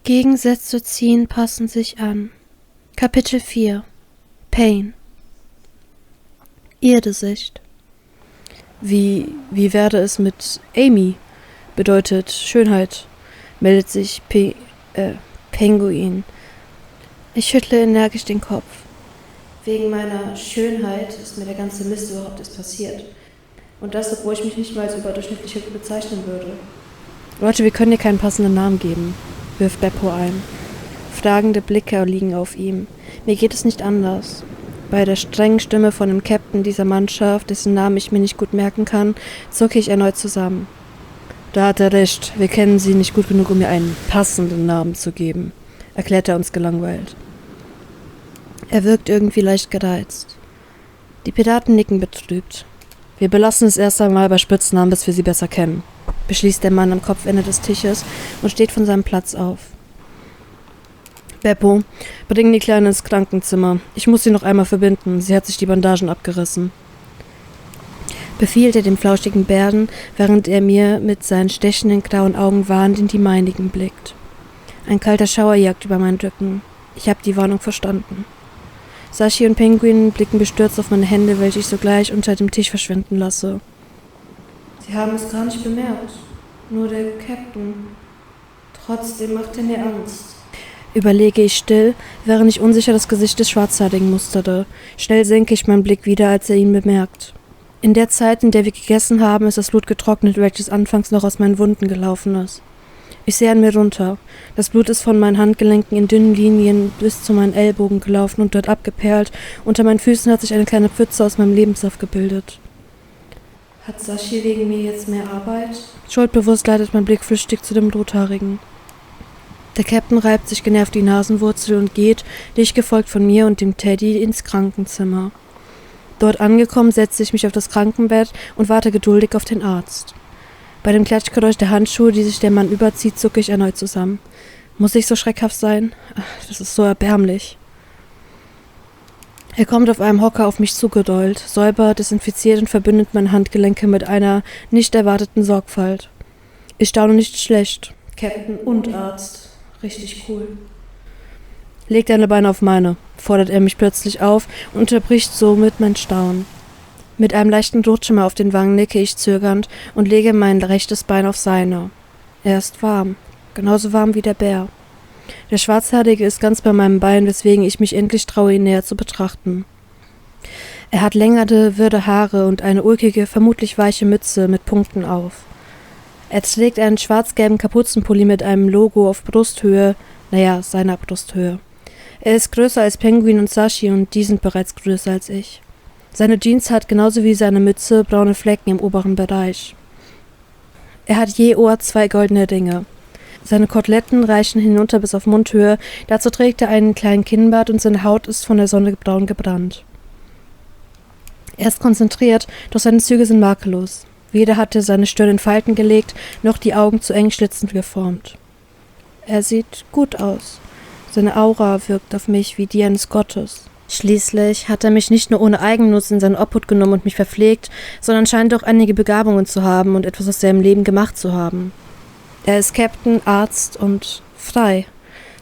Gegensätze ziehen, passen sich an. Kapitel 4 Pain. Irdesicht. Wie werde es mit Amy? Bedeutet Schönheit, meldet sich Penguin. Ich schüttle energisch den Kopf. Wegen meiner Schönheit ist mir der ganze Mist überhaupt erst passiert. Und das, obwohl ich mich nicht mal als überdurchschnittlich hübsch bezeichnen würde. Leute, wir können dir keinen passenden Namen geben, wirft Beppo ein. Fragende Blicke liegen auf ihm. Mir geht es nicht anders. Bei der strengen Stimme von dem Captain dieser Mannschaft, dessen Namen ich mir nicht gut merken kann, zucke ich erneut zusammen. Da hat er recht, wir kennen sie nicht gut genug, um ihr einen passenden Namen zu geben, erklärt er uns gelangweilt. Er wirkt irgendwie leicht gereizt. Die Piraten nicken betrübt. Wir belassen es erst einmal bei Spitznamen, bis wir sie besser kennen, beschließt der Mann am Kopfende des Tisches und steht von seinem Platz auf. Beppo, bring die Kleine ins Krankenzimmer. Ich muss sie noch einmal verbinden, sie hat sich die Bandagen abgerissen. Befiehlt er dem flauschigen Bären, während er mir mit seinen stechenden grauen Augen warnend in die meinigen blickt. Ein kalter Schauer jagt über meinen Rücken. Ich habe die Warnung verstanden. Sashi und Penguin blicken bestürzt auf meine Hände, welche ich sogleich unter dem Tisch verschwinden lasse. Sie haben es gar nicht bemerkt. Nur der Captain. Trotzdem macht er mir Angst. Überlege ich still, während ich unsicher das Gesicht des Schwarzhaarigen musterte. Schnell senke ich meinen Blick wieder, als er ihn bemerkt. In der Zeit, in der wir gegessen haben, ist das Blut getrocknet, welches anfangs noch aus meinen Wunden gelaufen ist. Ich sehe an mir runter. Das Blut ist von meinen Handgelenken in dünnen Linien bis zu meinen Ellbogen gelaufen und dort abgeperlt. Unter meinen Füßen hat sich eine kleine Pfütze aus meinem Lebenssaft gebildet. Hat Sashi wegen mir jetzt mehr Arbeit? Schuldbewusst leitet mein Blick flüchtig zu dem Rothaarigen. Der Captain reibt sich genervt die Nasenwurzel und geht, dicht gefolgt von mir und dem Teddy, ins Krankenzimmer. Dort angekommen, setze ich mich auf das Krankenbett und warte geduldig auf den Arzt. Bei dem Klatschgeräusch der Handschuhe, die sich der Mann überzieht, zucke ich erneut zusammen. Muss ich so schreckhaft sein? Das ist so erbärmlich. Er kommt auf einem Hocker auf mich zugedollt, säubert, desinfiziert und verbindet meine Handgelenke mit einer nicht erwarteten Sorgfalt. Ich staune nicht schlecht. Captain und Arzt. Richtig cool. Leg deine Beine auf meine, fordert er mich plötzlich auf und unterbricht somit mein Staunen. Mit einem leichten Durchschimmer auf den Wangen nicke ich zögernd und lege mein rechtes Bein auf seine. Er ist warm, genauso warm wie der Bär. Der Schwarzhaarige ist ganz bei meinem Bein, weswegen ich mich endlich traue, ihn näher zu betrachten. Er hat längere, wirre Haare und eine ulkige, vermutlich weiche Mütze mit Punkten auf. Er trägt einen schwarz-gelben Kapuzenpulli mit einem Logo auf Brusthöhe, seiner Brusthöhe. Er ist größer als Penguin und Sashi und die sind bereits größer als ich. Seine Jeans hat genauso wie seine Mütze braune Flecken im oberen Bereich. Er hat je Ohr 2 goldene Ringe. Seine Koteletten reichen hinunter bis auf Mundhöhe, dazu trägt er einen kleinen Kinnbart und seine Haut ist von der Sonne braun gebrannt. Er ist konzentriert, doch seine Züge sind makellos. Weder hat er seine Stirn in Falten gelegt, noch die Augen zu eng schlitzend geformt. Er sieht gut aus. Seine Aura wirkt auf mich wie die eines Gottes. Schließlich hat er mich nicht nur ohne Eigennutz in seine Obhut genommen und mich verpflegt, sondern scheint auch einige Begabungen zu haben und etwas aus seinem Leben gemacht zu haben. Er ist Captain, Arzt und frei.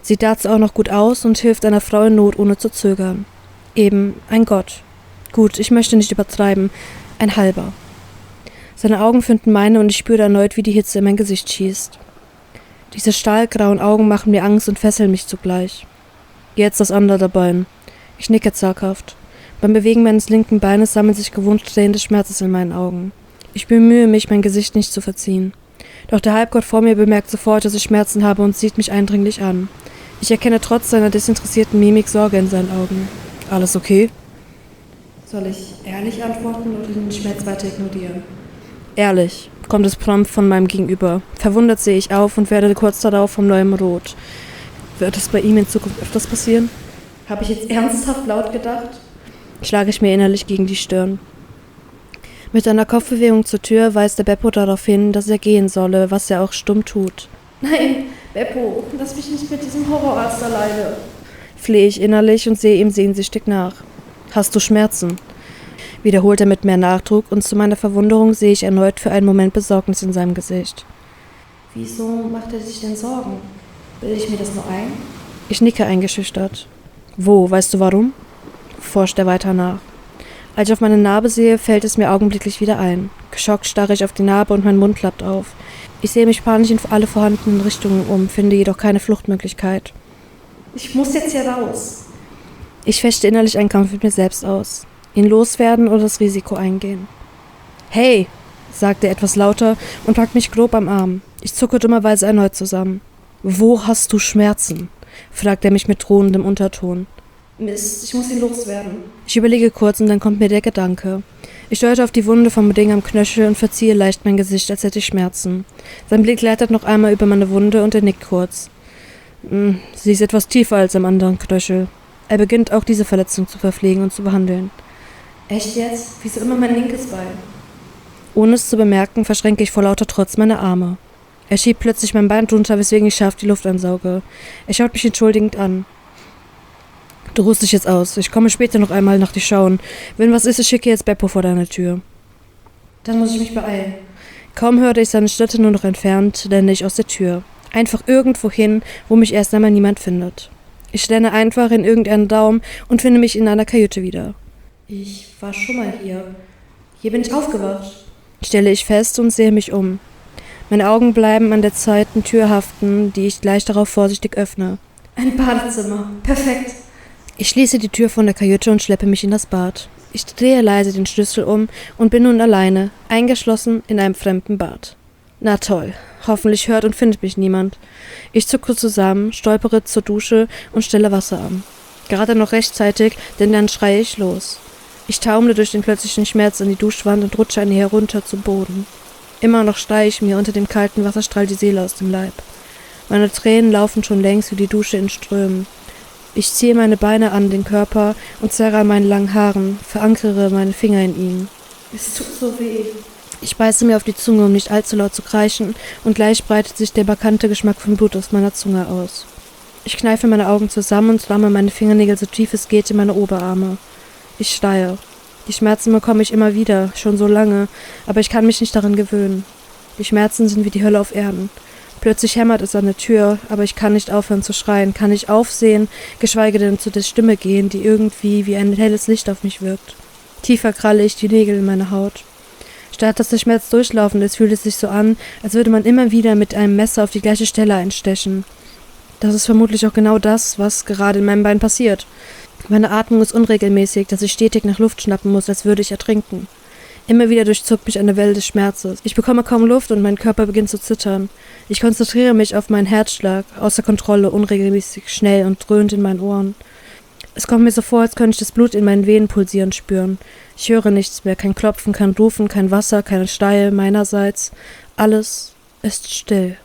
Sieht dazu auch noch gut aus und hilft einer Frau in Not, ohne zu zögern. Eben ein Gott. Gut, ich möchte nicht übertreiben. Ein halber. Seine Augen finden meine und ich spüre erneut, wie die Hitze in mein Gesicht schießt. Diese stahlgrauen Augen machen mir Angst und fesseln mich zugleich. Jetzt das andere Bein. Ich nicke zaghaft. Beim Bewegen meines linken Beines sammeln sich gewohnt Tränen des Schmerzes in meinen Augen. Ich bemühe mich, mein Gesicht nicht zu verziehen. Doch der Halbgott vor mir bemerkt sofort, dass ich Schmerzen habe und sieht mich eindringlich an. Ich erkenne trotz seiner desinteressierten Mimik Sorge in seinen Augen. Alles okay? Soll ich ehrlich antworten oder den Schmerz weiter ignorieren? Ehrlich, kommt es prompt von meinem Gegenüber. Verwundert sehe ich auf und werde kurz darauf vom neuem Rot. Wird es bei ihm in Zukunft öfters passieren? Habe ich jetzt ernsthaft laut gedacht? Schlage ich mir innerlich gegen die Stirn. Mit einer Kopfbewegung zur Tür weist der Beppo darauf hin, dass er gehen solle, was er auch stumm tut. Nein, Beppo, lass mich nicht mit diesem Horrorarzt alleine. Flehe ich innerlich und sehe ihm sehnsüchtig nach. Hast du Schmerzen? Wiederholt er mit mehr Nachdruck und zu meiner Verwunderung sehe ich erneut für einen Moment Besorgnis in seinem Gesicht. Wieso macht er sich denn Sorgen? Bilde ich mir das nur ein? Ich nicke eingeschüchtert. Wo, weißt du warum? Forscht er weiter nach. Als ich auf meine Narbe sehe, fällt es mir augenblicklich wieder ein. Geschockt starre ich auf die Narbe und mein Mund klappt auf. Ich sehe mich panisch in alle vorhandenen Richtungen um, finde jedoch keine Fluchtmöglichkeit. Ich muss jetzt hier raus. Ich fechte innerlich einen Kampf mit mir selbst aus. Ihn loswerden oder das Risiko eingehen. Hey, sagt er etwas lauter und packt mich grob am Arm. Ich zucke dummerweise erneut zusammen. Wo hast du Schmerzen? Fragt er mich mit drohendem Unterton. Mist, ich muss ihn loswerden. Ich überlege kurz und dann kommt mir der Gedanke. Ich deute auf die Wunde vom Ding am Knöchel und verziehe leicht mein Gesicht, als hätte ich Schmerzen. Sein Blick gleitet noch einmal über meine Wunde und er nickt kurz. Sie ist etwas tiefer als am anderen Knöchel. Er beginnt auch diese Verletzung zu verpflegen und zu behandeln. Echt jetzt? Wieso immer mein linkes Bein? Ohne es zu bemerken, verschränke ich vor lauter Trotz meine Arme. Er schiebt plötzlich mein Bein drunter, weswegen ich scharf die Luft ansauge. Er schaut mich entschuldigend an. Du ruhst dich jetzt aus. Ich komme später noch einmal nach dir schauen. Wenn was ist, ich schicke jetzt Beppo vor deine Tür. Dann muss ich mich beeilen. Kaum hörte ich seine Schritte nur noch entfernt, renne ich aus der Tür. Einfach irgendwo hin, wo mich erst einmal niemand findet. Ich renne einfach in irgendeinen Raum und finde mich in einer Kajüte wieder. Ich war schon mal hier. Hier bin ich aufgewacht. Stelle ich fest und sehe mich um. Meine Augen bleiben an der zweiten Tür haften, die ich gleich darauf vorsichtig öffne. Ein Badezimmer. Perfekt. Ich schließe die Tür von der Kajüte und schleppe mich in das Bad. Ich drehe leise den Schlüssel um und bin nun alleine, eingeschlossen in einem fremden Bad. Na toll, hoffentlich hört und findet mich niemand. Ich zucke zusammen, stolpere zur Dusche und stelle Wasser an. Gerade noch rechtzeitig, denn dann schreie ich los. Ich taumle durch den plötzlichen Schmerz an die Duschwand und rutsche an ihr herunter zu Boden. Immer noch schreie ich mir unter dem kalten Wasserstrahl die Seele aus dem Leib. Meine Tränen laufen schon längst wie die Dusche in Strömen. Ich ziehe meine Beine an den Körper und zerre an meinen langen Haaren, verankere meine Finger in ihnen. Es tut so weh. Ich beiße mir auf die Zunge, um nicht allzu laut zu kreischen, und gleich breitet sich der markante Geschmack von Blut aus meiner Zunge aus. Ich kneife meine Augen zusammen und ramme meine Fingernägel so tief es geht in meine Oberarme. Ich schreie. Die Schmerzen bekomme ich immer wieder, schon so lange, aber ich kann mich nicht daran gewöhnen. Die Schmerzen sind wie die Hölle auf Erden. Plötzlich hämmert es an der Tür, aber ich kann nicht aufhören zu schreien, kann nicht aufsehen, geschweige denn zu der Stimme gehen, die irgendwie wie ein helles Licht auf mich wirkt. Tiefer kralle ich die Nägel in meine Haut. Statt dass der Schmerz durchlaufend ist, fühlt es sich so an, als würde man immer wieder mit einem Messer auf die gleiche Stelle einstechen. Das ist vermutlich auch genau das, was gerade in meinem Bein passiert. Meine Atmung ist unregelmäßig, dass ich stetig nach Luft schnappen muss, als würde ich ertrinken. Immer wieder durchzuckt mich eine Welle des Schmerzes. Ich bekomme kaum Luft und mein Körper beginnt zu zittern. Ich konzentriere mich auf meinen Herzschlag, außer Kontrolle, unregelmäßig, schnell und dröhnt in meinen Ohren. Es kommt mir so vor, als könnte ich das Blut in meinen Venen pulsieren spüren. Ich höre nichts mehr, kein Klopfen, kein Rufen, kein Wasser, keine Steine meinerseits. Alles ist still.